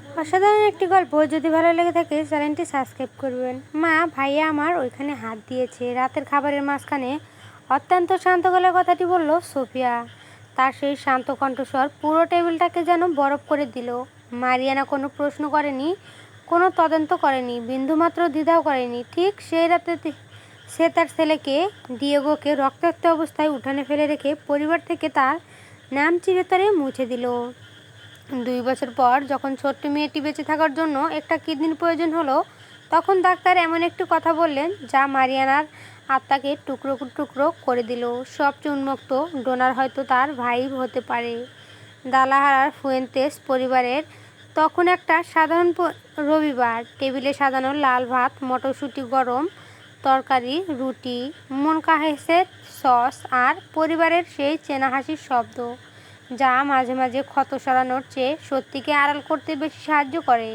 অসাধারণ একটি গল্প। যদি ভালো লেগে থাকে চ্যানেলটি সাবস্ক্রাইব করবেন। মা, ভাইয়া আমার ওইখানে হাত দিয়েছে। রাতের খাবারের মাঝখানে অত্যন্ত শান্ত গলায় কথাটি বলল সোফিয়া। তার সেই শান্ত কণ্ঠস্বর পুরো টেবিলটাকে যেন বরফ করে দিল। মারিয়ানা কোনো প্রশ্ন করেনি, কোনো তদন্ত করেনি, বিন্দুমাত্র দ্বিধাও করেনি। ঠিক সেই রাতে সে তার ছেলেকে ডিয়েগোকে রক্তাক্ত অবস্থায় উঠানে ফেলে রেখে পরিবার থেকে তার নাম চিরতরে মুছে দিল। 2 বছর পর যখন ছোট্ট মেয়েটি বেঁচে থাকার জন্য একটা কিডনির প্রয়োজন হলো, তখন ডাক্তার এমন একটি কথা বললেন যা মারিয়ানার আত্মাকে টুকরো টুকরো করে দিল। সবচেয়ে উন্মুক্ত ডোনার হয়তো তার ভাই হতে পারে। দালাহারার ফুয়েন্তেস পরিবারের তখন একটা সাধারণ রবিবার। টেবিলে সাজানো লাল ভাত, মটরশুঁটি, গরম তরকারি, রুটি, মোনকাহেসের সস আর পরিবারের সেই চেনা হাসির শব্দ, যা মাঝে মাঝে ক্ষত সরানোর চেয়ে সত্যিকে আড়াল করতে বেশি সাহায্য করে।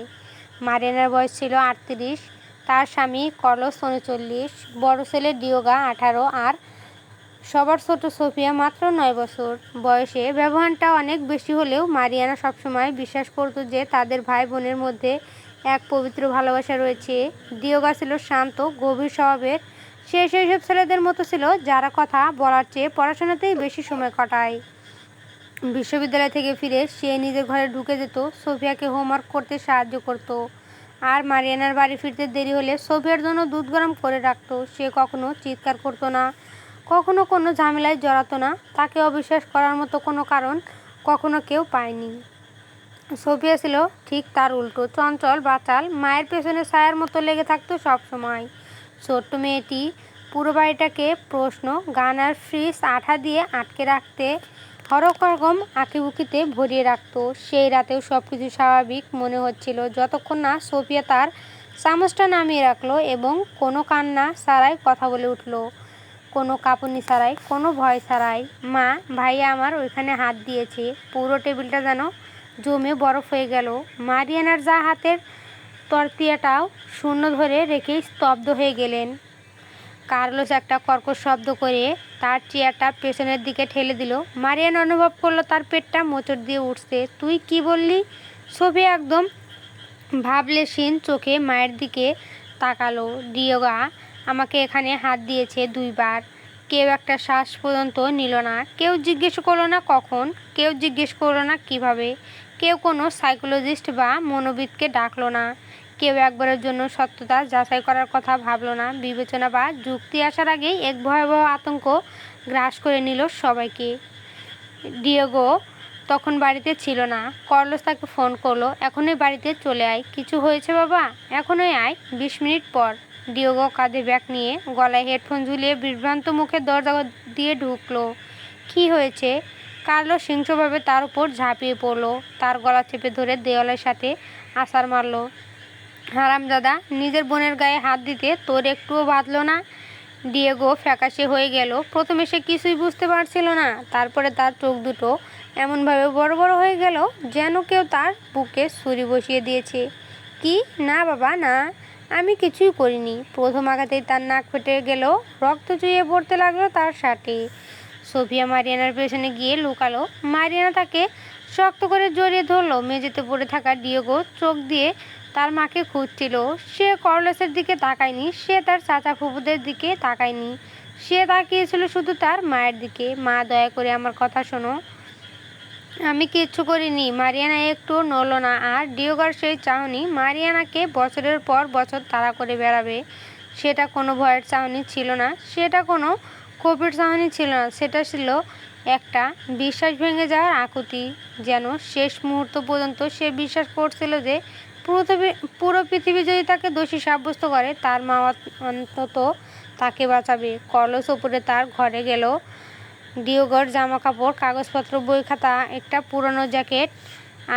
মারিয়ানার বয়স ছিল 38, তার স্বামী কার্লোস 39, বড় ছেলে ডিয়েগো 18 আর সবার ছোট সোফিয়া মাত্র 9 বছর বয়সে। ব্যবধানটা অনেক বেশি হলেও মারিয়ানা সবসময় বিশ্বাস করত যে তাদের ভাই বোনের মধ্যে এক পবিত্র ভালোবাসা রয়েছে। ডিয়েগো ছিল শান্ত, গভীর স্বভাবের। সে সেইসব ছেলেদের মতো ছিল যারা কথা বলার চেয়ে পড়াশোনাতেই বেশি সময় কাটায়। বিশ্ববিদ্যালয় থেকে ফিরে সে নিজের ঘরে ঢুকে যেত, সোফিয়াকে হোমওয়ার্ক করতে সাহায্য করত। আর মারিয়ানার বাড়ি ফিরতে দেরি হলে সোফিয়ার জন্য দুধ গরম করে রাখত। সে কখনো চিৎকার করতো না, কখনো কোনো ঝামেলায় জড়াতো না। তাকে অবিশ্বাস করার মতো কোনো কারণ কখনো কেউ পায়নি। সোফিয়া ছিল ঠিক তার উল্টো, চঞ্চল, বাচাল, মায়ের পেছনে ছায়ার মতো লেগে থাকতো সবসময়। ছোট্ট মেয়েটি পুরো বাড়িটাকে প্রশ্ন, গান আর ফ্রিজ আঠা দিয়ে আটকে রাখতে হরেক রকম আঁকিবুকিতে ভরিয়ে রাখত। সেই রাতেও সব কিছু স্বাভাবিক মনে হচ্ছিল যতক্ষণ না সোফিয়া তার চামচটা নামিয়ে রাখলো এবং কোনো কান্না ছাড়াই কথা বলে উঠল, কোনো কাঁপুনি ছাড়াই, কোনো ভয় ছাড়াই। মা, ভাইয়া আমার ওইখানে হাত দিয়েছে। পুরো টেবিলটা যেন জমে বরফ হয়ে গেল। মারিয়ানার যা হাতের তরতিয়াটাও শূন্য ধরে রেখেই স্তব্ধ হয়ে গেলেন। কার্লোস একটা কর্কশ শব্দ করে তার চেয়ারটা পেছনের দিকে ঠেলে দিল। মারিয়ানা অনুভব করলো তার পেটটা মোচড় দিয়ে উঠছে। তুই কি বললি? সোফিয়া একদম ভাবলেশীন চোখে মায়ের দিকে তাকালো। ডিয়েগো আমাকে এখানে হাত দিয়েছে 2 বার। কেউ একটা শ্বাস পর্যন্ত নিল না। কেউ জিজ্ঞেস করলো না কখন, কেউ জিজ্ঞেস করলো না কিভাবে, কেউ কোনো সাইকোলজিস্ট বা মনোবিদকে ডাকলো না। কেউ একবারের জন্য সত্যতা যাচাই করার কথা ভাবলো না। বিবেচনা বা যুক্তি আসার আগেই এক ভয়াবহ আতঙ্ক গ্রাস করে নিল সবাইকে। ডিয়েগো তখন বাড়িতে ছিল না। কার্লোস তাকে ফোন করলো, এখনই বাড়িতে চলে আয়। কিছু হয়েছে বাবা? এখনই আয়। 20 মিনিট পর। ডিয়েগো কাঁধে ব্যাগ নিয়ে, গলায় হেডফোন ঝুলিয়ে বিভ্রান্ত মুখে দরজা দিয়ে ঢুকলো। কি হয়েছে? কার্লোস হিংস্রভাবে তার উপর ঝাঁপিয়ে পড়লো, তার গলা চেপে ধরে দেওয়ালের সাথে আছাড় মারল। হারামজাদা, নিজের বোনের গায়ে হাত দিতে তোর একটুও বাধলো না? ডিয়েগো ফ্যাকাশে হয়ে গেল। প্রথমে সে কিছুই বুঝতে পারছিল না, তারপরে তার চোখ দুটো এমনভাবে বড় বড় হয়ে গেল যেন কেউ তার বুকে ছুরি বসিয়ে দিয়েছে। কি? না বাবা, না, আমি কিছুই করিনি। প্রথম আঘাতেই তার নাক ফেটে গেল, রক্ত চুইয়ে পড়তে লাগলো তার শার্টে। সোফিয়া মারিয়ানার পেছনে গিয়ে লুকালো। মারিয়ানা তাকে শক্ত করে জড়িয়ে ধরল। মেঝেতে পড়ে থাকা ডিয়েগো চোখ দিয়ে তার মাকে খুঁজছিল। সে কার্লোসের দিকে তাকায়নি, সে তার চাচা ফুপুদের দিকে তাকায়নি, সে তাকিয়েছিল শুধু তার মায়ের দিকে। মা, দয়া করে আমার কথা শোনো, আমি কিচ্ছু করিনি। মারিয়ানা একটুও নড়ল না। আর ডিয়েগোর সেই চাহনি মারিয়ানাকে বছরের পর বছর তাড়া করে বেড়াবে, সেটা কোনো ভয়ের চাহনি ছিল না, সেটা কোনো ক্ষোভের চাহনি ছিল না, সেটা ছিল একটা বিশ্বাস ভেঙে যাওয়ার আকুতি। যেন শেষ মুহূর্ত পর্যন্ত সে বিশ্বাস করছিল যে পুরো পৃথিবী যদি তাকে দোষী সাব্যস্ত করে, তার মা অন্তত তাকে বাঁচাবে। কার্লোস ওপরে তার ঘরে গেল। ডিয়েগোর জামা কাপড়, কাগজপত্র, বই খাতা, একটা পুরনো জ্যাকেট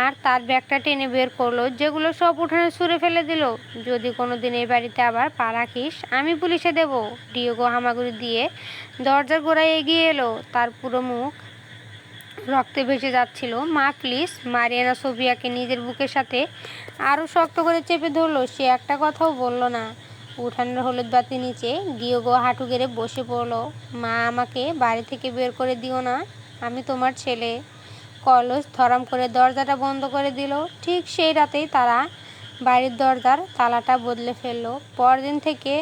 আর তার ব্যাগটা টেনে বের করলো, যেগুলো সব উঠানে ছুঁড়ে ফেলে দিল। যদি কোনো দিন এই বাড়িতে আবার পা রাখিস, আমি পুলিশে দেবো। ডিয়েগো হামাগুড়ি দিয়ে দরজার গোড়ায় এগিয়ে এলো, তার পুরো মুখ রক্তে ভেসে যাচ্ছিল। মা, প্লিজ। মারিয়ানা সোফিয়াকে নিজের বুকের সাথে আরও শক্ত করে চেপে ধরল। সে একটা কথাও বলল না। উঠানের হলুদ বাতি নিচে ডিয়েগো হাঁটু গেড়ে বসে পড়ল। মা, আমাকে বাড়ি থেকে বের করে দিও না, আমি তোমার ছেলে। কার্লোস ধরাম করে দরজাটা বন্ধ করে দিল। ঠিক সেই রাতেই তারা বাড়ির দরজার তালাটা বদলে ফেলল। পরদিন থেকে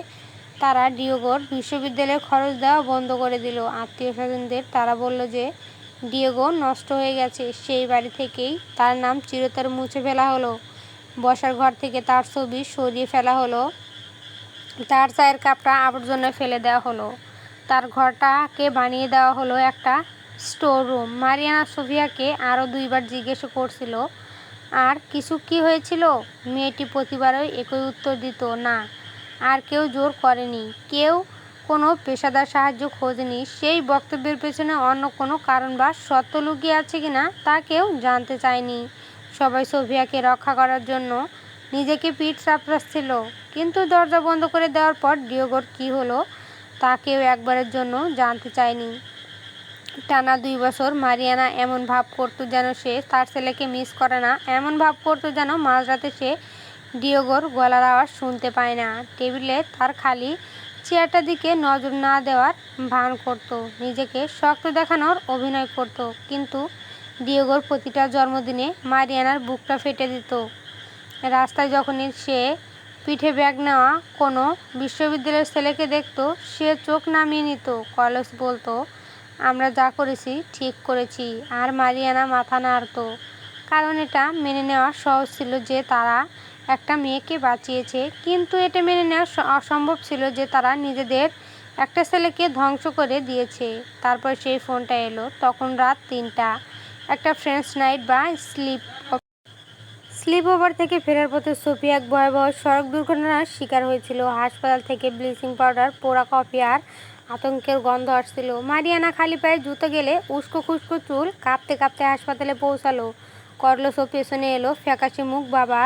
তারা ডিয়েগোর বিশ্ববিদ্যালয়ে খরচ দেওয়া বন্ধ করে দিল। আত্মীয় স্বজনদের তারা বলল যে ডিয়েগো নষ্ট হয়ে গেছে। সেই বাড়ি থেকেই তার নাম চিরতরে মুছে ফেলা হলো। বসার ঘর থেকে তার ছবি সরিয়ে ফেলা হলো। তার চায়ের কাপটা আবর্জনায় ফেলে দেওয়া হলো। তার ঘরটাকে বানিয়ে দেওয়া হলো একটা স্টোর রুম। মারিয়ানা সোফিয়াকে আরও 2বার জিজ্ঞেস করছিল, আর কিছু কি হয়েছিল? মেয়েটি প্রতিবারই একই উত্তর দিত, না। আর কেউ জোর করেনি, কেউ কোনো পেশাদার সাহায্য খোঁজেনি। সেই বক্তব্যের পেছনে অন্য কোনো কারণ বা সত্য লুকিয়ে আছে কিনা তা কেউ জানতে চায়নি। সবাই সোফিয়াকে রক্ষা করার জন্য নিজেকে পিঠ চাপড়াচ্ছিল। কিন্তু দরজা বন্ধ করে দেওয়ার পর ডিয়েগোর কী হলো তা কেউ একবারের জন্য জানতে চায়নি। টানা 2 বছর মারিয়ানা এমন ভাব করতো যেন সে তার ছেলেকে মিস করে না, এমন ভাব করতো যেন মাঝরাতে সে ডিয়েগোর গলার আওয়াজ শুনতে পায় না। টেবিলে তার খালি চেয়ারটার দিকে নজর না দেওয়ার ভান করতো, নিজেকে শক্ত দেখানোর অভিনয় করতো। কিন্তু ডিয়েগোর প্রতিটা জন্মদিনে মারিয়ানার বুকটা ফেটে দিত। রাস্তায় যখনই সে পিঠে ব্যাগ নেওয়া কোনো বিশ্ববিদ্যালয়ের ছেলেকে দেখত, সে চোখ নামিয়ে নিত। কার্লোস বলতো, আমরা যা করেছি ঠিক করেছি, আর মারিয়ানা মাথা নাড়ত, কারণ এটা মেনে নেওয়া সহজ ছিল যে তারা একটা মেয়েকে বাঁচিয়েছে। কিন্তু এটা মেনে নেওয়া অসম্ভব ছিল যে তারা নিজেদের একটা ছেলেকে ধ্বংস করে দিয়েছে। তারপর সেই ফোনটা এলো, তখন রাত 3টা। একটা ফ্রেন্ডস নাইট বা স্লিপ ওভার থেকে ফেরার পথে সোফিয়া এক ভয়াবহ সড়ক দুর্ঘটনার শিকার হয়েছিল। হাসপাতাল থেকে ব্লিচিং পাউডার, পোড়া কফি আর আতঙ্কের গন্ধ আসছিল। মারিয়ানা খালি পায়ে জুতো গেলে উস্কো খুস্কো চুল কাঁপতে কাঁপতে হাসপাতালে পৌঁছালো। কার্লোসও পেছনে এলো, ফ্যাকাশে মুখ। বাবা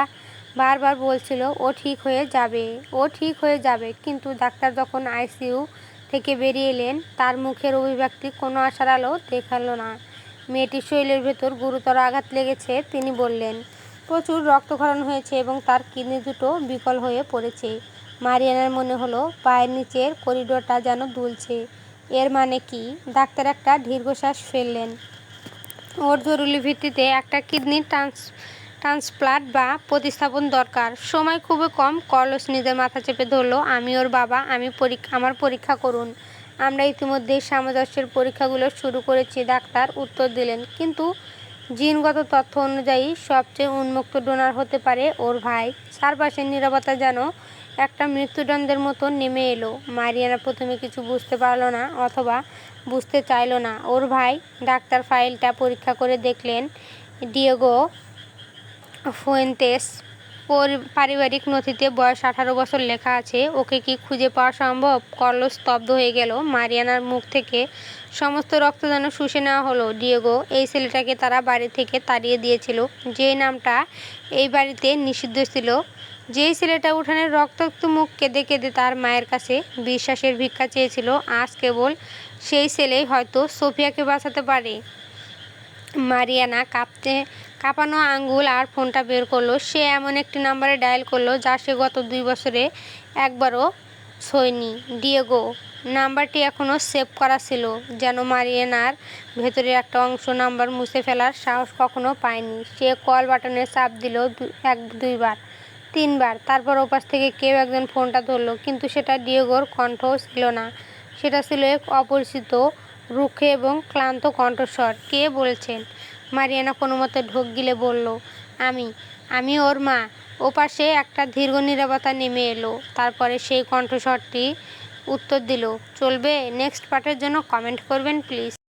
বারবার বলছিল ও ঠিক হয়ে যাবে, ও ঠিক হয়ে যাবে। কিন্তু ডাক্তার যখন আইসিইউ থেকে বেরিয়ে এলেন, তার মুখের অভিব্যক্তি কোনো আশার আলো দেখালো না। মেয়েটির শরীরের ভেতর গুরুতর আঘাত লেগেছে, তিনি বললেন। প্রচুর রক্তক্ষরণ হয়েছে এবং তার কিডনি দুটো বিকল হয়ে পড়েছে। মারিয়ানার মনে হলো পায়ের নিচের করিডোরটা যেন দুলছে। এর মানে কি? ডাক্তার একটা দীর্ঘশ্বাস ফেললেন। ওর জরুরি ভিত্তিতে একটা কিডনি ট্রান্সপ্লান্ট বা প্রতিস্থাপন দরকার। সময় খুবই কম। কার্লোস নিজের মাথা চেপে ধরল। আমি ওর বাবা, আমার পরীক্ষা করুন। আমরা ইতিমধ্যেই সামঞ্জস্যের পরীক্ষাগুলো শুরু করেছি, ডাক্তার উত্তর দিলেন। কিন্তু জিনগত তথ্য অনুযায়ী সবচেয়ে উন্মুক্ত ডোনার হতে পারে ওর ভাই। চারপাশের নীরবতা যেন একটা মৃত্যুদণ্ডের মতো নেমে এলো। মারিয়ানা প্রথমে কিছু বুঝতে পারল না, অথবা বুঝতে চাইল না। ওর ভাই? ডাক্তার ফাইলটা পরীক্ষা করে দেখলেন, ডিয়েগো ফুয়েন্তেস পারিবারিক নথিতে বয়স 18 বছর লেখা আছে। ওকে কি খুঁজে পাওয়া সম্ভব? কার্লোস স্তব্ধ হয়ে গেল। মারিয়ানার মুখ থেকে সমস্ত রক্ত যেন শুষে নেওয়া হলো। ডিয়েগো, এই ছেলেটাকে তারা বাড়ি থেকে তাড়িয়ে দিয়েছিল, যেই নামটা এই বাড়িতে নিষিদ্ধ ছিল। যেই ছেলেটা উঠানের রক্তাক্ত মুখ কেঁদে কেঁদে তার মায়ের কাছে বিশ্বাসের ভিক্ষা চেয়েছিল, আজ কেবল সেই ছেলেই হয়তো সোফিয়াকে বাঁচাতে পারে। মারিয়ানা কাঁপানো আঙ্গুল আর ফোনটা বের করলো। সে এমন একটি নাম্বারে ডায়াল করলো যা সে গত 2 বছরে একবারও ছোঁয়নি। ডিয়েগো। নাম্বারটি এখনও সেভ করা ছিল, যেন মারিয়ানার ভেতরের একটা অংশ নাম্বার মুছে ফেলার সাহস কখনো পায়নি। সে কল বাটনে চাপ দিল 1, 2 বার, 3 বার। তারপর ওপাশ থেকে কেউ একজন ফোনটা ধরল, কিন্তু সেটা ডিয়েগোর কণ্ঠ ছিল না। সেটা ছিল এক অপরিচিত, রুক্ষ এবং ক্লান্ত কণ্ঠস্বর। কে বলছেন? মারিয়ানা কোনোমতে ঢোক গিলে বলল, আমি ওর মা। ওপাশে একটা দীর্ঘ নীরবতা নেমে এলো। তারপরে সেই কণ্ঠস্বরটি উত্তর দিল, চলবে? নেক্সট পার্টের জন্য কমেন্ট করবেন প্লিজ।